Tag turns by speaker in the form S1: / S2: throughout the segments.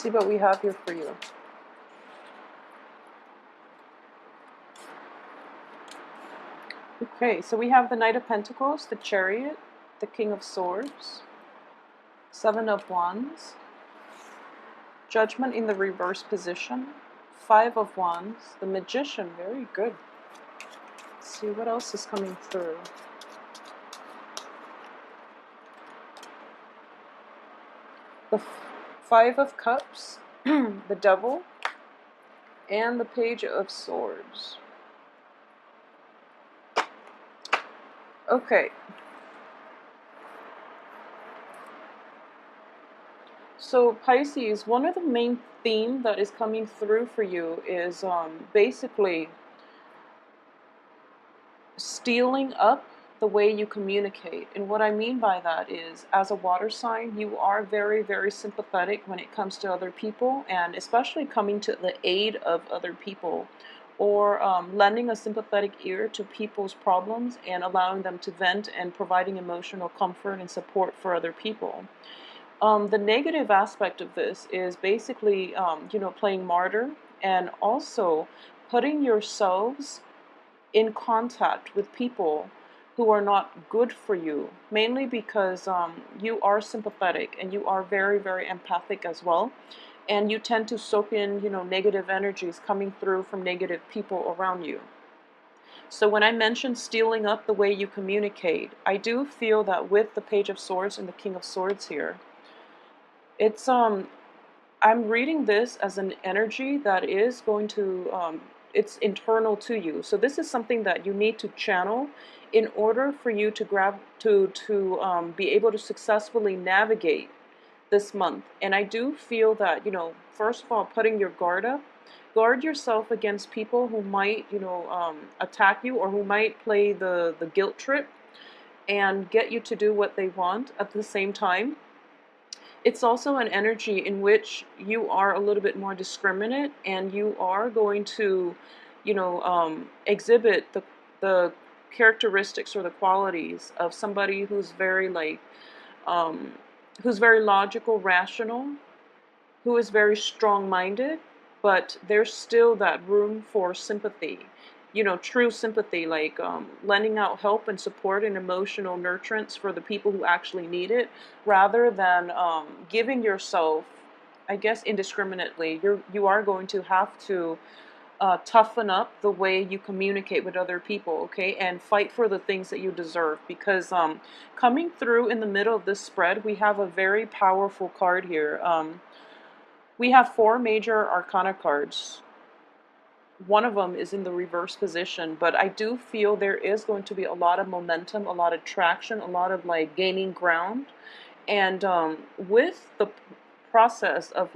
S1: See what we have here for you. Okay, so we have the Knight of Pentacles, the Chariot, the King of Swords, Seven of Wands, Judgment in the reverse position, Five of Wands, the Magician, very good. Let's see what else is coming through. The Five of Cups, the Devil, and the Page of Swords. Okay. So Pisces, one of the main themes that is coming through for you is basically stealing up the way you communicate. And what I mean by that is, as a water sign, you are very, very sympathetic when it comes to other people, and especially coming to the aid of other people, or lending a sympathetic ear to people's problems and allowing them to vent and providing emotional comfort and support for other people. The negative aspect of this is basically, playing martyr and also putting yourselves in contact with people who are not good for you, mainly because you are sympathetic and you are very, very empathic as well. And you tend to soak in, negative energies coming through from negative people around you. So when I mentioned stealing up the way you communicate, I do feel that with the Page of Swords and the King of Swords here, it's I'm reading this as an energy that is going to it's internal to you. So this is something that you need to channel in order for you to be able to successfully navigate this month. And I do feel that, first of all, putting your guard up, guard yourself against people who might, attack you, or who might play the guilt trip and get you to do what they want at the same time. It's also an energy in which you are a little bit more discriminate, and you are going to, exhibit the characteristics or the qualities of somebody who's very who's very logical, rational, who is very strong-minded, but there's still that room for sympathy. True sympathy, like lending out help and support and emotional nurturance for the people who actually need it, rather than giving yourself, I guess, indiscriminately. You are going to have to toughen up the way you communicate with other people, okay, and fight for the things that you deserve. Because coming through in the middle of this spread, we have a very powerful card here. We have 4 major arcana cards. One of them is in the reverse position, but I do feel there is going to be a lot of momentum, a lot of traction, a lot of gaining ground. And with the process of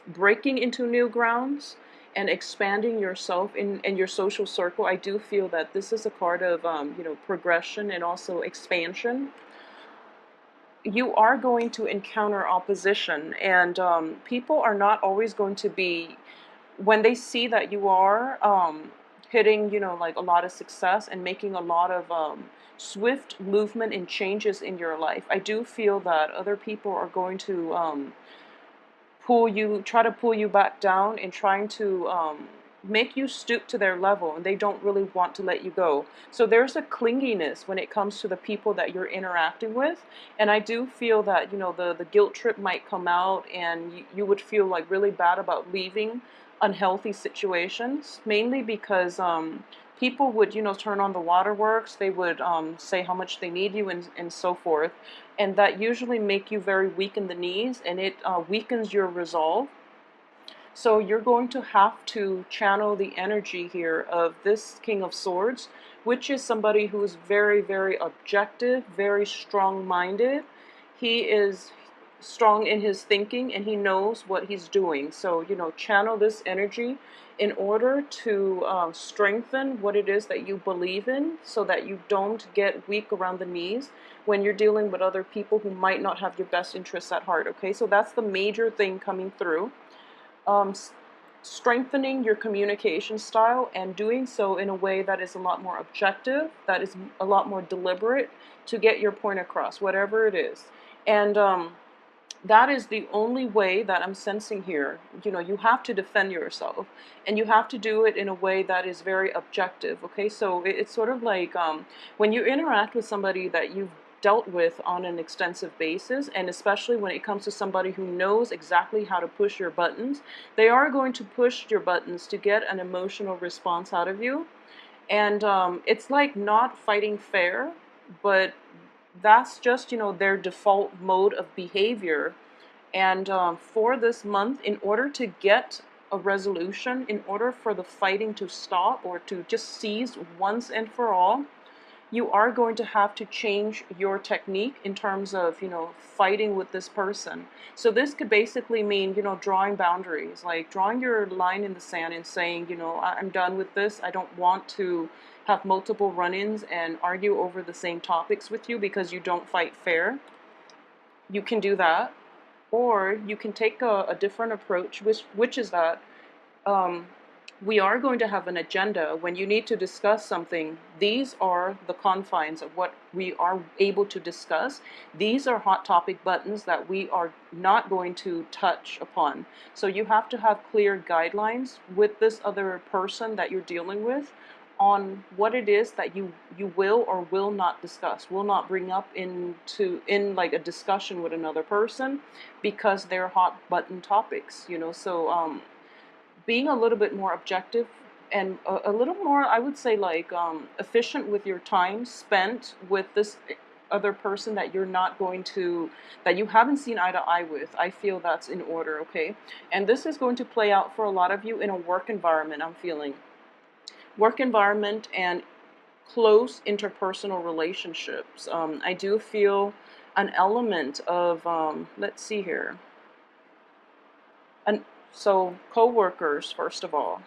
S1: breaking into new grounds and expanding yourself in your social circle, I do feel that this is a card of progression and also expansion. You are going to encounter opposition, and people are not always going to be, when they see that you are hitting, a lot of success and making a lot of swift movement and changes in your life, I do feel that other people are going to try to pull you back down and trying to make you stoop to their level, and they don't really want to let you go. So there's a clinginess when it comes to the people that you're interacting with, and I do feel that the guilt trip might come out, and you would feel really bad about leaving unhealthy situations, mainly because people would turn on the waterworks. They would say how much they need you, and so forth, and that usually make you very weak in the knees, and it weakens your resolve. So you're going to have to channel the energy here of this King of Swords, which is somebody who is very, very objective, very strong-minded. He is strong in his thinking, and he knows what he's doing. So, channel this energy in order to strengthen what it is that you believe in, so that you don't get weak around the knees when you're dealing with other people who might not have your best interests at heart, okay? So that's the major thing coming through. Strengthening your communication style, and doing so in a way that is a lot more objective, that is a lot more deliberate to get your point across, whatever it is. And That is the only way that I'm sensing here. You know, you have to defend yourself, and you have to do it in a way that is very objective. Okay, so it's sort of like when you interact with somebody that you've dealt with on an extensive basis, and especially when it comes to somebody who knows exactly how to push your buttons, they are going to push your buttons to get an emotional response out of you. And it's like not fighting fair, but that's just, you know, their default mode of behavior. And for this month, in order to get a resolution, in order for the fighting to stop or to just cease once and for all, you are going to have to change your technique in terms of, you know, fighting with this person. So this could basically mean, you know, drawing boundaries, like drawing your line in the sand and saying, you know, I'm done with this. I don't want to have multiple run-ins and argue over the same topics with you because you don't fight fair. You can do that. Or you can take a different approach, which is that um, we are going to have an agenda. When you need to discuss something, these are the confines of what we are able to discuss. These are hot topic buttons that we are not going to touch upon. So you have to have clear guidelines with this other person that you're dealing with on what it is that you will or will not discuss, will not bring up in like a discussion with another person, because they're hot button topics, you know. So being a little bit more objective and a little more, I would say, like efficient with your time spent with this other person that you're not going to, that you haven't seen eye to eye with, I feel that's in order. Okay, and this is going to play out for a lot of you in a work environment. I'm feeling work environment and close interpersonal relationships. I do feel an element of let's see here, and so co-workers first of all,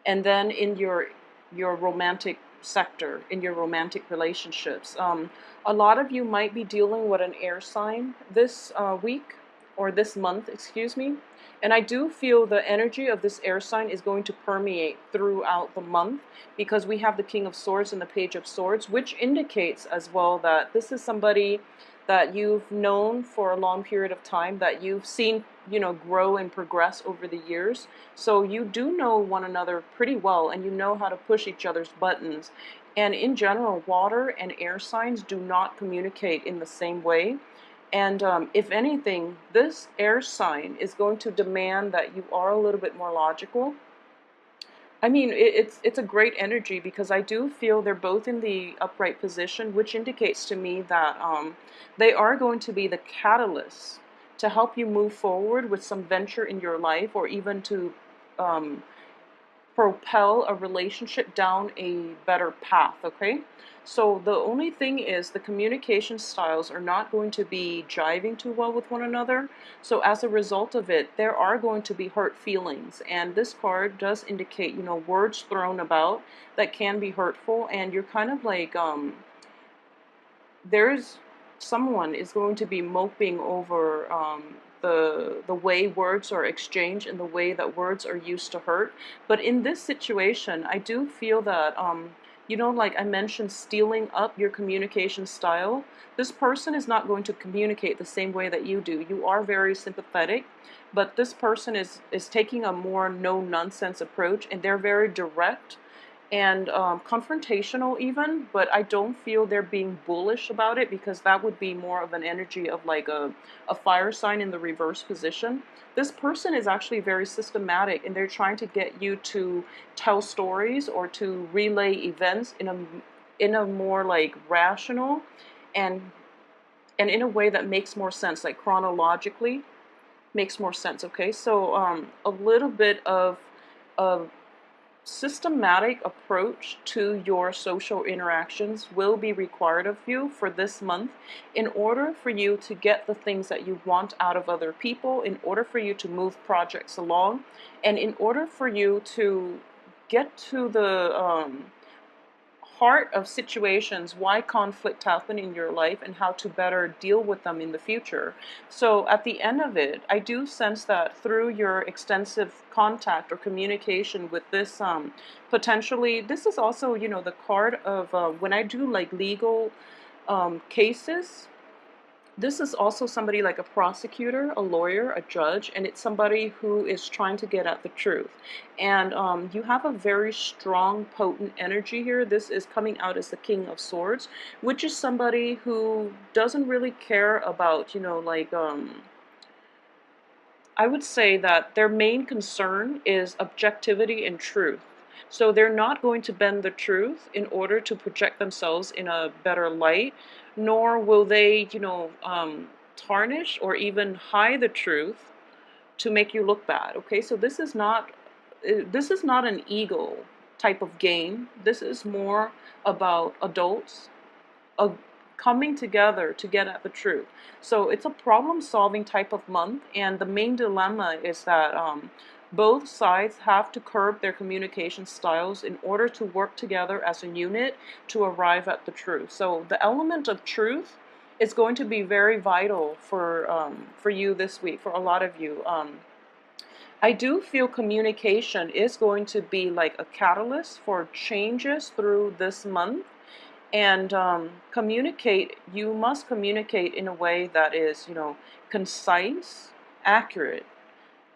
S1: and then in your romantic sector, in your romantic relationships. A lot of you might be dealing with an air sign this week, or this month, excuse me. And I do feel the energy of this air sign is going to permeate throughout the month, because we have the King of Swords and the Page of Swords, which indicates as well that this is somebody that you've known for a long period of time, that you've seen, you know, grow and progress over the years. So you do know one another pretty well, and you know how to push each other's buttons. And in general, water and air signs do not communicate in the same way. And if anything, this air sign is going to demand that you are a little bit more logical. I mean, it's a great energy, because I do feel they're both in the upright position, which indicates to me that they are going to be the catalyst to help you move forward with some venture in your life, or even to um, propel a relationship down a better path. Okay, so the only thing is the communication styles are not going to be jiving too well with one another. So as a result of it, there are going to be hurt feelings, and this card does indicate, you know, words thrown about that can be hurtful. And you're kind of like there's someone is going to be moping over the way words are exchanged and the way that words are used to hurt. But in this situation, I do feel that you know, like I mentioned, stealing up your communication style. This person is not going to communicate the same way that you do. You are very sympathetic, but this person is taking a more no nonsense approach, and they're very direct and confrontational even, but I don't feel they're being bullish about it, because that would be more of an energy of like a fire sign in the reverse position. This person is actually very systematic, and they're trying to get you to tell stories or to relay events in a more like rational and in a way that makes more sense, like chronologically makes more sense. Okay, so a little bit of a systematic approach to your social interactions will be required of you for this month, in order for you to get the things that you want out of other people, in order for you to move projects along, and in order for you to get to the heart of situations, why conflict happen in your life, and how to better deal with them in the future. So at the end of it, I do sense that through your extensive contact or communication with this potentially, this is also, you know, the card of when I do like legal cases, This is also somebody like a prosecutor, a lawyer, a judge, and it's somebody who is trying to get at the truth. And you have a very strong, potent energy here. This is coming out as the King of Swords, which is somebody who doesn't really care about, like, I would say that their main concern is objectivity and truth. So they're not going to bend the truth in order to project themselves in a better light, nor will they, tarnish or even hide the truth to make you look bad. Okay, so this is not an ego type of game. This is more about adults of coming together to get at the truth. So it's a problem-solving type of month, and the main dilemma is that both sides have to curb their communication styles in order to work together as a unit to arrive at the truth. So the element of truth is going to be very vital for you this week, for a lot of you. I do feel communication is going to be like a catalyst for changes through this month, and you must communicate in a way that is, concise, accurate,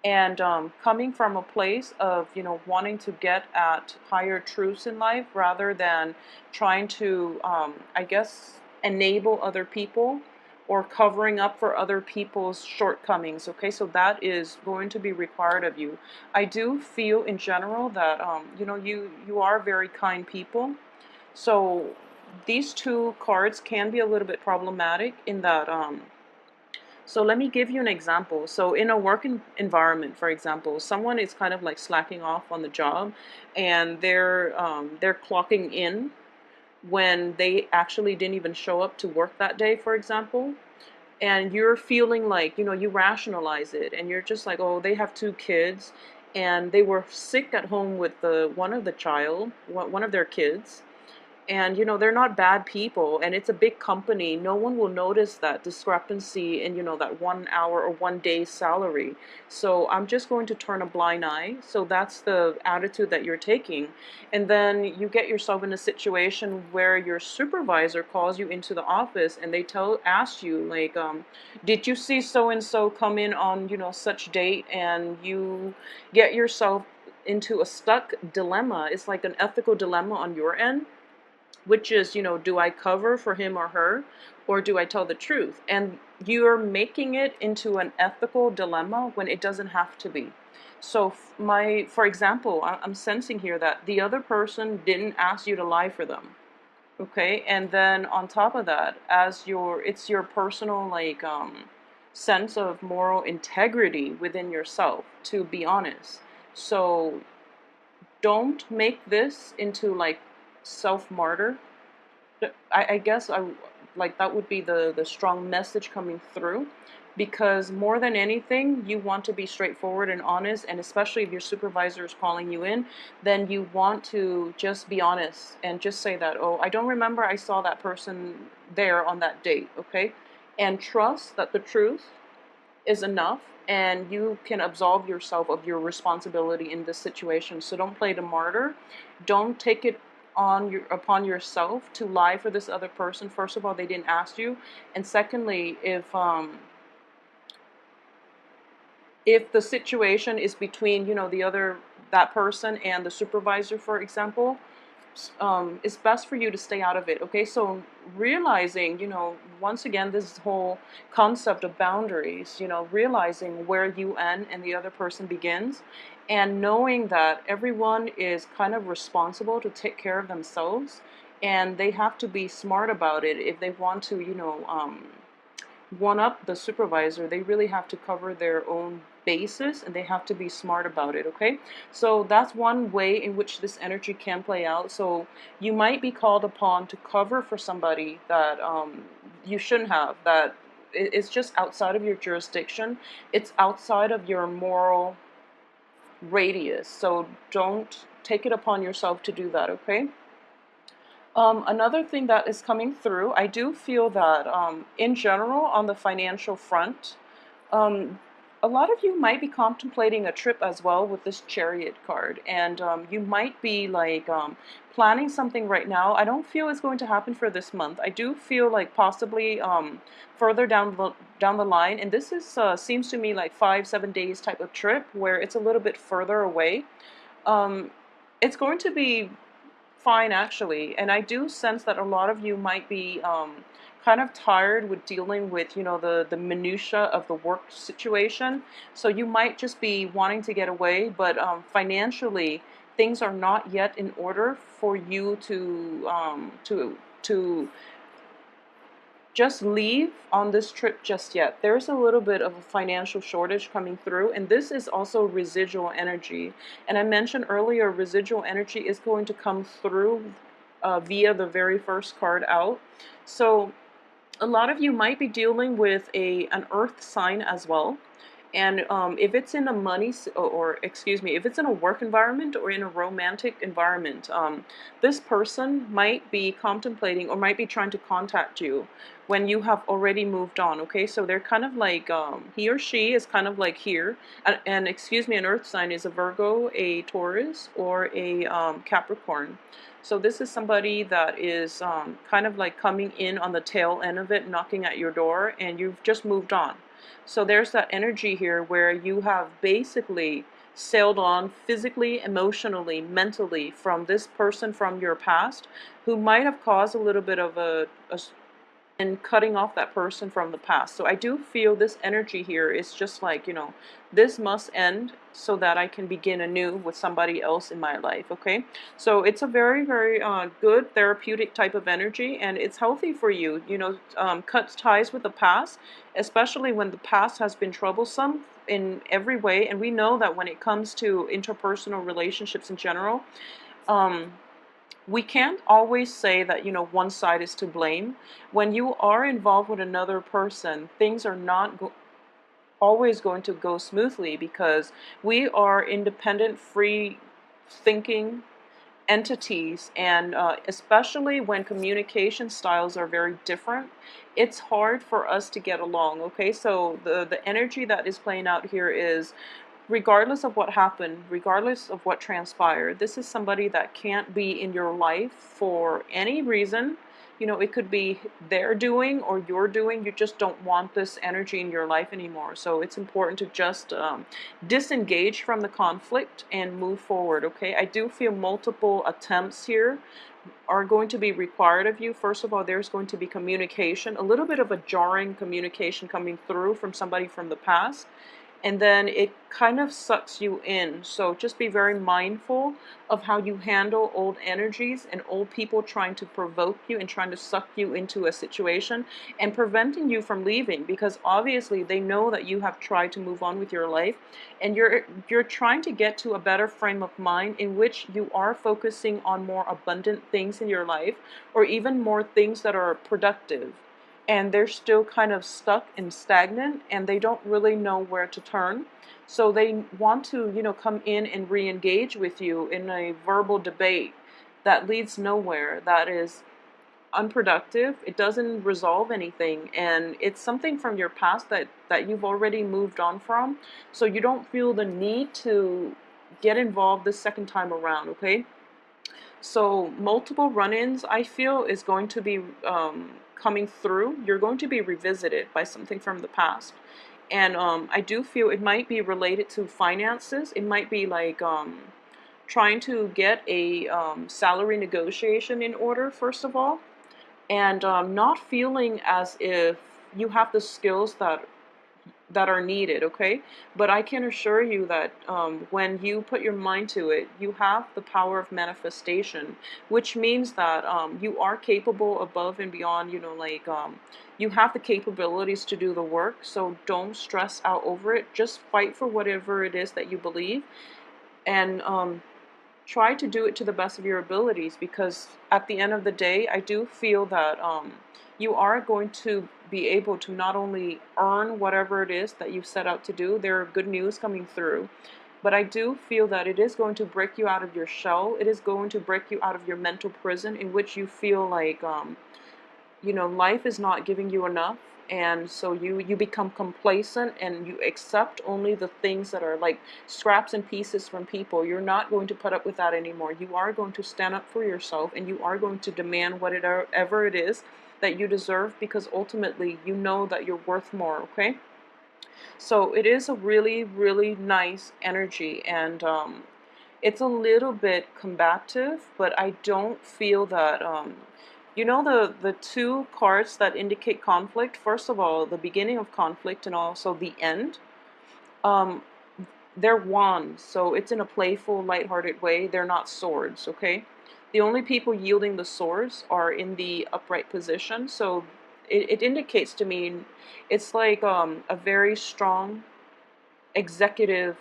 S1: and coming from a place of, wanting to get at higher truths in life rather than trying to, I guess, enable other people or covering up for other people's shortcomings. Okay, so that is going to be required of you. I do feel in general that, you are very kind people. So these two cards can be a little bit problematic in that, so let me give you an example. So in a work environment, for example, someone is kind of like slacking off on the job, and they're clocking in when they actually didn't even show up to work that day, for example. And you're feeling like, you rationalize it, and you're just like, oh, they have two kids, and they were sick at home with one of their kids, and they're not bad people, and it's a big company. No one will notice that discrepancy in, that 1 hour or 1 day's salary. So I'm just going to turn a blind eye. So that's the attitude that you're taking. And then you get yourself in a situation where your supervisor calls you into the office, and they ask you like, did you see so and so come in on, such date? And you get yourself into a stuck dilemma. It's like an ethical dilemma on your end, which is, do I cover for him or her, or do I tell the truth? And you're making it into an ethical dilemma when it doesn't have to be. So for example, I'm sensing here that the other person didn't ask you to lie for them. Okay, and then on top of that, it's your personal, like, sense of moral integrity within yourself to be honest. So don't make this into like self-martyr. I guess I like that would be the strong message coming through, because more than anything, you want to be straightforward and honest, and especially if your supervisor is calling you in, then you want to just be honest and just say that, oh, I don't remember I saw that person there on that date, okay? And trust that the truth is enough, and you can absolve yourself of your responsibility in this situation. So don't play the martyr. Don't take it upon yourself to lie for this other person. First of all, they didn't ask you, and secondly, if the situation is between, that person and the supervisor, for example, it's best for you to stay out of it. Okay, so realizing, once again, this whole concept of boundaries, realizing where you end and the other person begins, and knowing that everyone is kind of responsible to take care of themselves, and they have to be smart about it if they want to, one up the supervisor. They really have to cover their own basis, and they have to be smart about it. Okay, so that's one way in which this energy can play out. So you might be called upon to cover for somebody that you shouldn't have, that it's just outside of your jurisdiction, it's outside of your moral radius. So don't take it upon yourself to do that. Okay. Another thing that is coming through, I do feel that in general on the financial front, um, a lot of you might be contemplating a trip as well with this Chariot card, and you might be like planning something right now. I don't feel it's going to happen for this month. I do feel like possibly further down the line, and this is seems to me like 5-7 days type of trip where it's a little bit further away. Um, it's going to be fine actually, and I do sense that a lot of you might be kind of tired with dealing with, you know, the minutia of the work situation. So you might just be wanting to get away, but financially things are not yet in order for you to just leave on this trip just yet. There's a little bit of a financial shortage coming through, and this is also residual energy. And I mentioned earlier, residual energy is going to come through via the very first card out. So a lot of you might be dealing with an earth sign as well. And if it's in a or excuse me, if it's in a work environment or in a romantic environment, this person might be contemplating or might be trying to contact you when you have already moved on. Okay, so they're kind of like he or she is kind of like here, and excuse me, an earth sign is a Virgo, a Taurus, or a Capricorn. So this is somebody that is kind of like coming in on the tail end of it, knocking at your door, and you've just moved on. So there's that energy here where you have basically sailed on physically, emotionally, mentally from this person from your past who might have caused a little bit of and cutting off that person from the past. So I do feel this energy here is just like, you know, this must end so that I can begin anew with somebody else in my life, okay? So it's a very, very good therapeutic type of energy, and it's healthy for you, you know, cut ties with the past, especially when the past has been troublesome in every way. And we know that when it comes to interpersonal relationships in general, we can't always say that, you know, one side is to blame. When you are involved with another person, things are not always going to go smoothly because we are independent, free thinking entities, and especially when communication styles are very different, it's hard for us to get along. Okay, so the energy that is playing out here is, regardless of what happened, regardless of what transpired, this is somebody that can't be in your life for any reason. You know, it could be their doing or your doing. You just don't want this energy in your life anymore. So it's important to just disengage from the conflict and move forward, okay? I do feel multiple attempts here are going to be required of you. First of all, there's going to be communication, a little bit of a jarring communication coming through from somebody from the past, and then it kind of sucks you in. So just be very mindful of how you handle old energies and old people trying to provoke you and trying to suck you into a situation and preventing you from leaving, because obviously they know that you have tried to move on with your life, and you're trying to get to a better frame of mind in which you are focusing on more abundant things in your life, or even more things that are productive, and they're still kind of stuck and stagnant, and they don't really know where to turn. So they want to, you know, come in and re-engage with you in a verbal debate that leads nowhere, that is unproductive. It doesn't resolve anything, and it's something from your past that you've already moved on from. So you don't feel the need to get involved the second time around, okay? So multiple run-ins, I feel, is going to be coming through. You're going to be revisited by something from the past. And I do feel it might be related to finances. It might be like trying to get a salary negotiation in order, first of all, and not feeling as if you have the skills that are needed, okay? But I can assure you that when you put your mind to it, you have the power of manifestation, which means that you are capable above and beyond, you know, like you have the capabilities to do the work. So don't stress out over it. Just fight for whatever it is that you believe, and try to do it to the best of your abilities, because at the end of the day, I do feel that you are going to be able to not only earn whatever it is that you set out to do. There are good news coming through, but I do feel that it is going to break you out of your shell. It is going to break you out of your mental prison in which you feel like you know, life is not giving you enough, and so you become complacent and you accept only the things that are like scraps and pieces from people. You're not going to put up with that anymore. You are going to stand up for yourself, and you are going to demand whatever it is that you deserve, because ultimately you know that you're worth more. Okay, so it is a really, really nice energy, and it's a little bit combative, but I don't feel that, you know, the two cards that indicate conflict, first of all, the beginning of conflict and also the end, um, they're wands, so it's in a playful, lighthearted way. They're not swords, okay? The only people yielding the swords are in the upright position, so it indicates to me it's like a very strong executive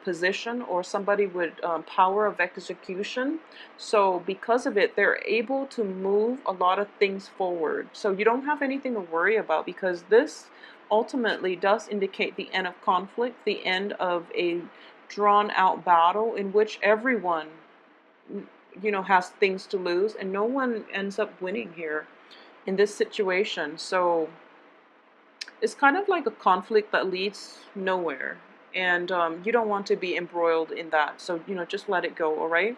S1: position, or somebody with power of execution. So because of it, they're able to move a lot of things forward. So you don't have anything to worry about, because this ultimately does indicate the end of conflict, the end of a drawn out battle in which everyone, you know, has things to lose, and no one ends up winning here in this situation. So it's kind of like a conflict that leads nowhere, and you don't want to be embroiled in that. So, you know, just let it go, all right?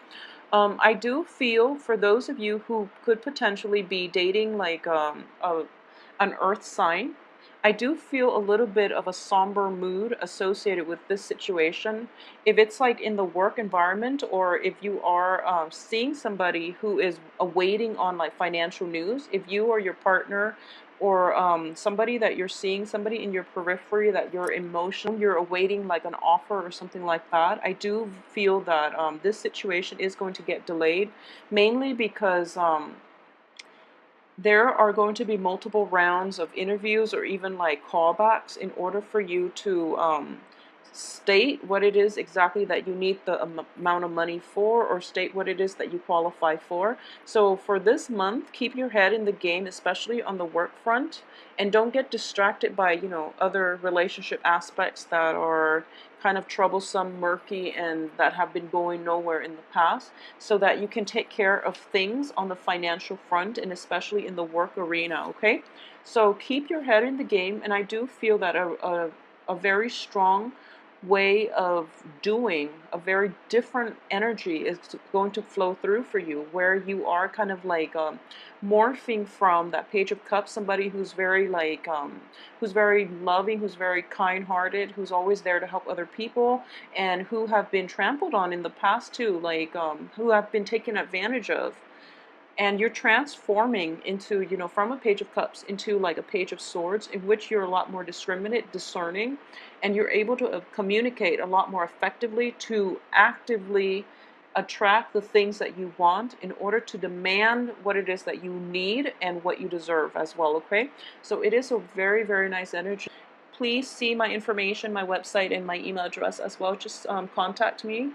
S1: I do feel for those of you who could potentially be dating like an earth sign, I do feel a little bit of a somber mood associated with this situation. If it's like in the work environment, or if you are seeing somebody who is awaiting on like financial news, if you or your partner, or somebody that you're seeing, somebody in your periphery that you're emotional, you're awaiting like an offer or something like that, I do feel that this situation is going to get delayed, mainly because there are going to be multiple rounds of interviews or even like callbacks in order for you to state what it is exactly that you need the amount of money for, or state what it is that you qualify for. So for this month, keep your head in the game, especially on the work front, and don't get distracted by, you know, other relationship aspects that are kind of troublesome, murky, and that have been going nowhere in the past, so that you can take care of things on the financial front, and especially in the work arena. Okay, so keep your head in the game, and I do feel that a very strong way of doing, a very different energy is going to flow through for you, where you are kind of like morphing from that Page of Cups, somebody who's very like who's very loving, who's very kind-hearted, who's always there to help other people, and who have been trampled on in the past too, like who have been taken advantage of. And you're transforming into, you know, from a Page of Cups into like a Page of Swords, in which you're a lot more discriminate, discerning, and you're able to communicate a lot more effectively to actively attract the things that you want in order to demand what it is that you need and what you deserve as well. Okay, so it is a very, very nice energy. Please see my information, my website, and my email address as well. Just contact me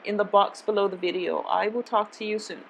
S1: in the box below the video. I will talk to you soon.